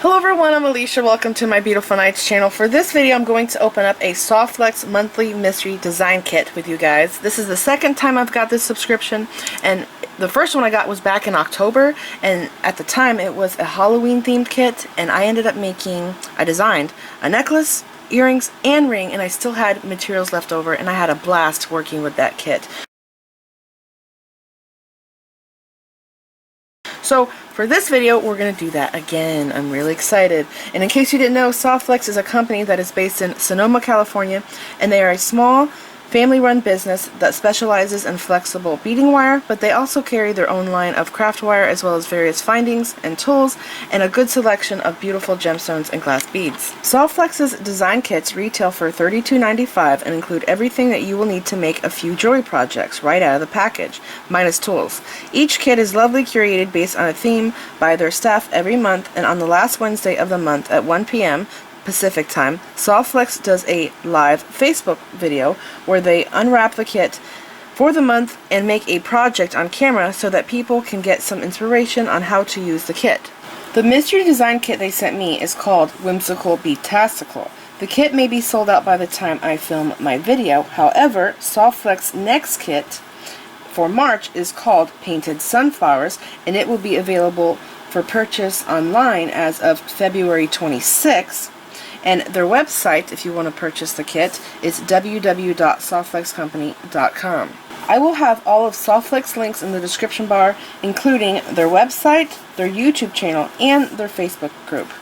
Hello everyone, I'm Alicia. Welcome to my Beautiful Nights channel. For this video, I'm going to open up a Softflex monthly mystery design kit with you guys. This is the second time I've got this subscription, and the first one I got was back in October, and at the time it was a Halloween themed kit, and I designed a necklace, earrings, and ring, and I still had materials left over, and I had a blast working with that kit. So for this video, we're going to do that again. I'm really excited. And in case you didn't know, Softflex is a company that is based in Sonoma, California, and they are a small, family-run business that specializes in flexible beading wire, but they also carry their own line of craft wire as well as various findings and tools and a good selection of beautiful gemstones and glass beads. Softflex's design kits retail for $32.95 and include everything that you will need to make a few jewelry projects right out of the package, minus tools. Each kit is lovely curated based on a theme by their staff every month, and on the last Wednesday of the month at 1 p.m. Pacific time, Softflex does a live Facebook video where they unwrap the kit for the month and make a project on camera so that people can get some inspiration on how to use the kit. The mystery design kit they sent me is called Whimsical Beadtastical. The kit may be sold out by the time I film my video. However, Softflex's next kit for March is called Painted Sunflowers, and it will be available for purchase online as of February 26th. And their website, if you want to purchase the kit, is www.softflexcompany.com. I will have all of Softflex links in the description bar, including their website, their YouTube channel, and their Facebook group.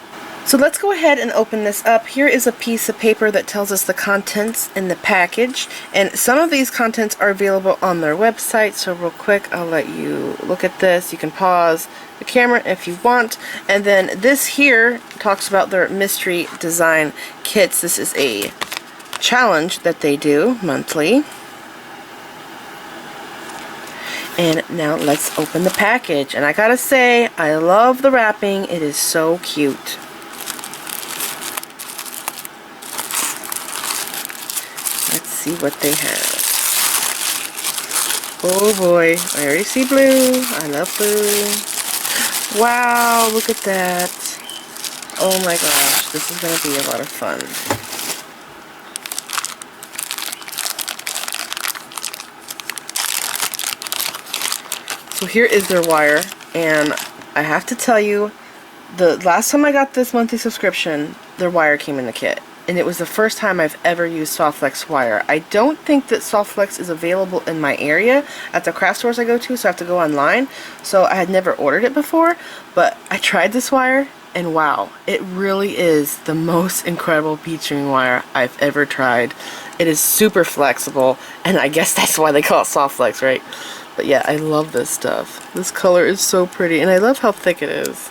So let's go ahead and open this up. Here is a piece of paper that tells us the contents in the package, and some of these contents are available on their website. So real quick, I'll let you look at this. You can pause the camera if you want. And then this here talks about their mystery design kits. This is a challenge that they do monthly. And now let's open the package. And I gotta say, I love the wrapping. It is so cute. Let's see what they have. Oh boy, I already see blue. I love blue. Wow, look at that. Oh my gosh, this is going to be a lot of fun. So here is their wire, and I have to tell you, the last time I got this monthly subscription, their wire came in the kit. And it was the first time I've ever used Softflex wire. I don't think that Softflex is available in my area at the craft stores I go to, so I have to go online. So I had never ordered it before, but I tried this wire, and wow, it really is the most incredible bead string wire I've ever tried. It is super flexible, and I guess that's why they call it Softflex, right? But yeah, I love this stuff. This color is so pretty, and I love how thick it is.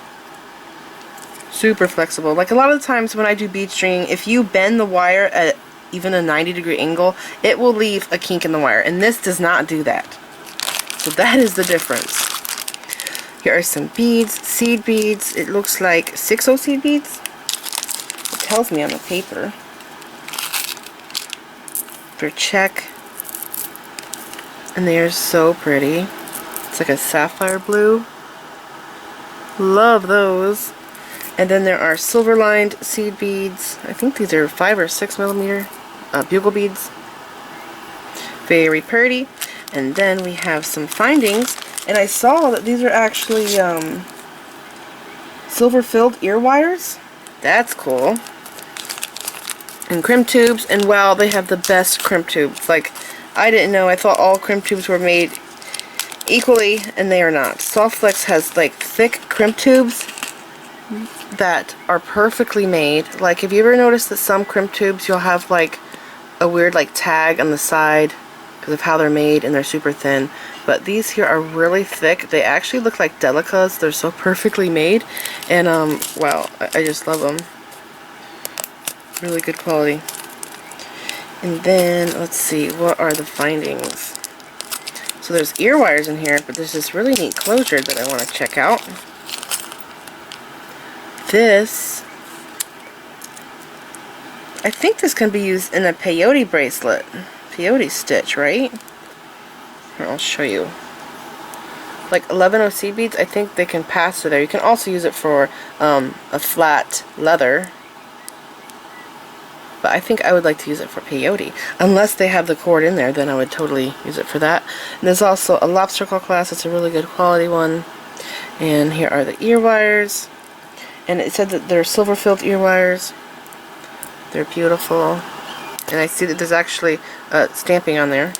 Super flexible. Like a lot of the times when I do bead stringing, if you bend the wire at even a 90-degree angle, it will leave a kink in the wire, and this does not do that. So that is the difference. Here are some beads, seed beads. It looks like 6/0 seed beads. It tells me on the paper. They're check, and they are so pretty. It's like a sapphire blue. Love those. And then there are silver-lined seed beads. I think these are 5 or 6 millimeter bugle beads. Very pretty. And then we have some findings. And I saw that these are actually silver-filled ear wires. That's cool. And crimp tubes. And wow, they have the best crimp tubes. Like, I didn't know. I thought all crimp tubes were made equally, and they are not. Softflex has like thick crimp tubes that are perfectly made. Like, have you ever noticed that some crimp tubes you'll have like a weird like tag on the side because of how they're made, and they're super thin? But these here are really thick. They actually look like delicas. They're so perfectly made, and wow, I just love them. Really good quality. And then let's see, what are the findings? So there's ear wires in here, but there's this really neat closure that I want to check out. This, I think this can be used in a peyote bracelet. Peyote stitch, right? Here, I'll show you. like 11OC beads, I think they can pass through there. You can also use it for a flat leather. But I think I would like to use it for peyote. Unless they have the cord in there, then I would totally use it for that. And there's also a lobsterclaw clasp. It's a really good quality one. And here are the ear wires. And it said that they're silver-filled ear wires. They're beautiful. And I see that there's actually stamping on there.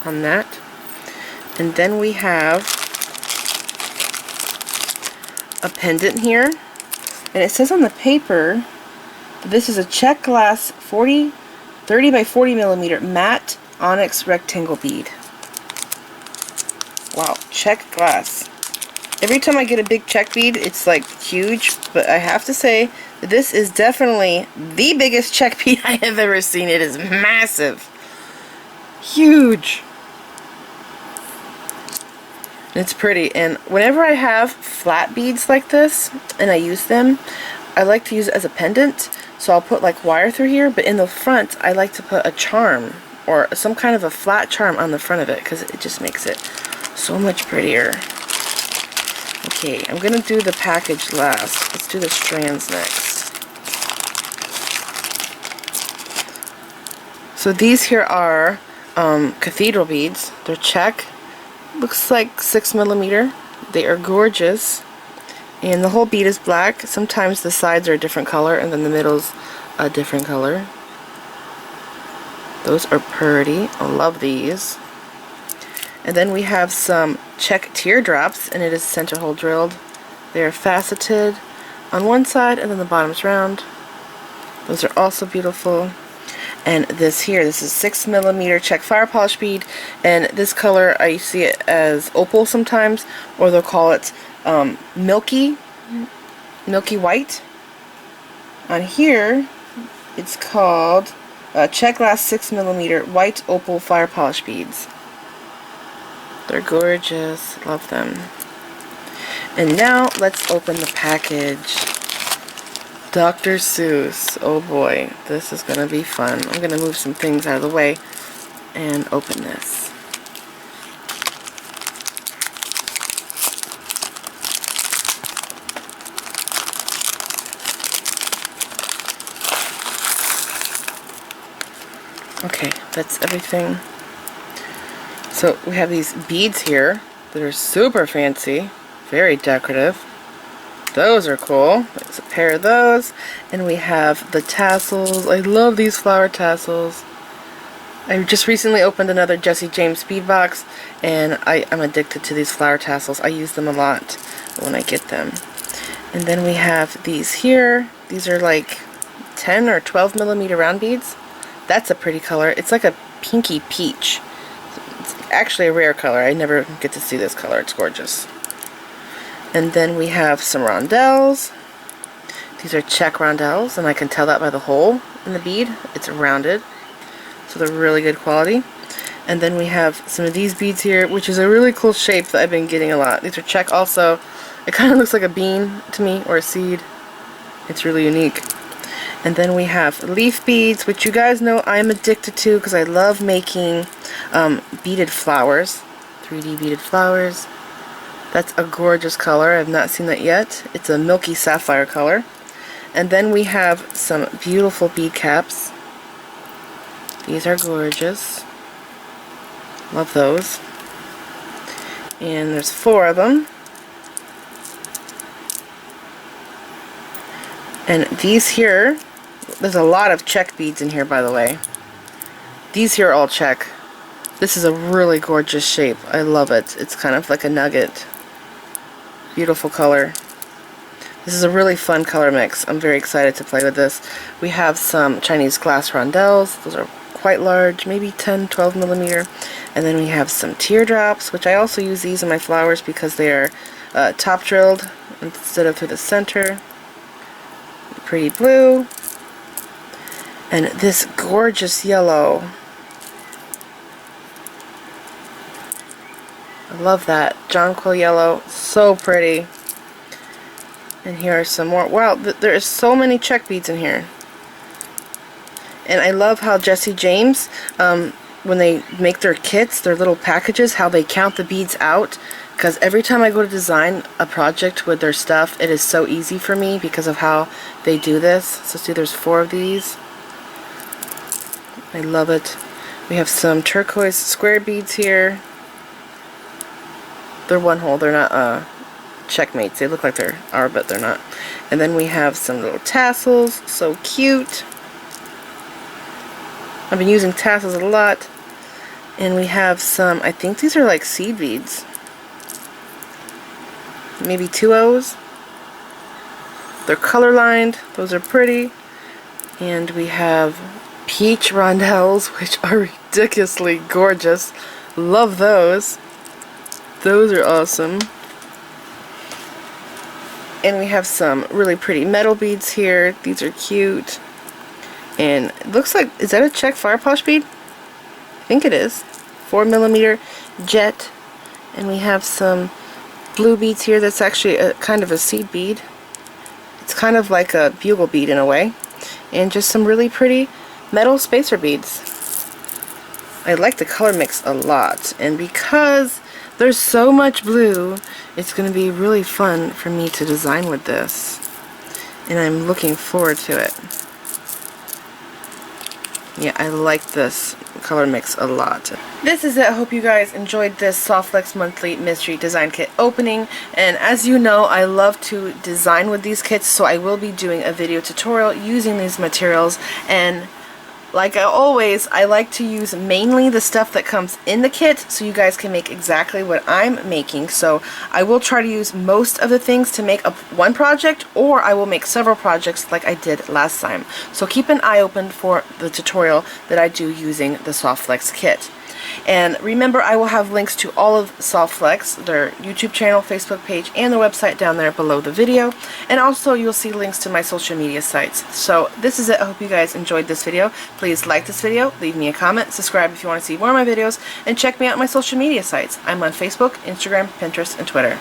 On that. And then we have a pendant here. And it says on the paper, this is a check glass 30 by 40 millimeter matte onyx rectangle bead. Wow, check glass. Every time I get a big check bead, it's like huge, but I have to say, this is definitely the biggest check bead I have ever seen. It is massive. Huge. It's pretty, and whenever I have flat beads like this, and I use them, I like to use it as a pendant. So I'll put like wire through here, but in the front, I like to put a charm, or some kind of a flat charm on the front of it, because it just makes it so much prettier. Okay, I'm going to do the package last. Let's do the strands next. So these here are cathedral beads. They're check. Looks like 6 millimeter. They are gorgeous. And the whole bead is black. Sometimes the sides are a different color, and then the middle's a different color. Those are pretty. I love these. And then we have some check teardrops, and it is center hole drilled. They are faceted on one side, and then the bottom's round. Those are also beautiful. And this here, this is 6 millimeter check fire polish bead, and this color I see it as opal sometimes, or they'll call it milky white. On here, it's called check glass 6 millimeter white opal fire polish beads. They're gorgeous. Love them. And now let's open the package. Dr. Seuss. Oh boy, this is gonna be fun. I'm gonna move some things out of the way and open this. Okay, that's everything. So we have these beads here that are super fancy, very decorative. Those are cool. There's a pair of those. And we have the tassels. I love these flower tassels. I just recently opened another Jesse James bead box, and I'm addicted to these flower tassels. I use them a lot when I get them. And then we have these here. These are like 10 or 12 millimeter round beads. That's a pretty color. It's like a pinky peach. It's actually a rare color. I never get to see this color. It's gorgeous. And then we have some rondelles. These are check rondelles, and I can tell that by the hole in the bead. It's rounded, so they're really good quality. And then we have some of these beads here, which is a really cool shape that I've been getting a lot. These are check also. It kind of looks like a bean to me, or a seed. It's really unique. And then we have leaf beads, which you guys know I'm addicted to because I love making beaded flowers, 3D beaded flowers. That's a gorgeous color. I've not seen that yet. It's a milky sapphire color. And then we have some beautiful bead caps. These are gorgeous. Love those. And there's 4 of them. And these here, there's a lot of check beads in here, by the way. These here are all check. This is a really gorgeous shape. I love it. It's kind of like a nugget. Beautiful color. This is a really fun color mix. I'm very excited to play with this. We have some Chinese glass rondelles. Those are quite large, maybe 10, 12 millimeter. And then we have some teardrops, which I also use these in my flowers because they are top drilled instead of through the center. Pretty blue. And this gorgeous yellow. I love that. Jonquil yellow. So pretty. And here are some more. Wow, there is so many check beads in here. And I love how Jesse James when they make their kits, their little packages, how they count the beads out. Because every time I go to design a project with their stuff, it is so easy for me because of how they do this. So see, there's 4 of these. I love it. We have some turquoise square beads here. They're 1 hole. They're not checkmates. They look like they are, but they're not. And then we have some little tassels. So cute. I've been using tassels a lot. And we have some, I think these are like seed beads. Maybe 2 O's. They're color lined. Those are pretty. And we have peach rondelles, which are ridiculously gorgeous. Love those. Those are awesome. And we have some really pretty metal beads here. These are cute. And it looks like, is that a check fire polish bead? I think it is. 4mm jet. And we have some blue beads here. That's actually a kind of a seed bead. It's kind of like a bugle bead in a way. And just some really pretty metal spacer beads. I like the color mix a lot. And because there's so much blue, it's going to be really fun for me to design with this. And I'm looking forward to it. Yeah, I like this color mix a lot. This is it. I hope you guys enjoyed this Softflex Monthly Mystery Design Kit opening. And as you know, I love to design with these kits, so I will be doing a video tutorial using these materials. And like always, I like to use mainly the stuff that comes in the kit so you guys can make exactly what I'm making. So I will try to use most of the things to make up one project, or I will make several projects like I did last time. So keep an eye open for the tutorial that I do using the Softflex kit. And remember, I will have links to all of Softflex, their YouTube channel, Facebook page, and their website down there below the video. And also you'll see links to my social media sites. So this is it. I hope you guys enjoyed this video. Please like this video, leave me a comment, subscribe if you want to see more of my videos, and check me out on my social media sites. I'm on Facebook, Instagram, Pinterest, and Twitter.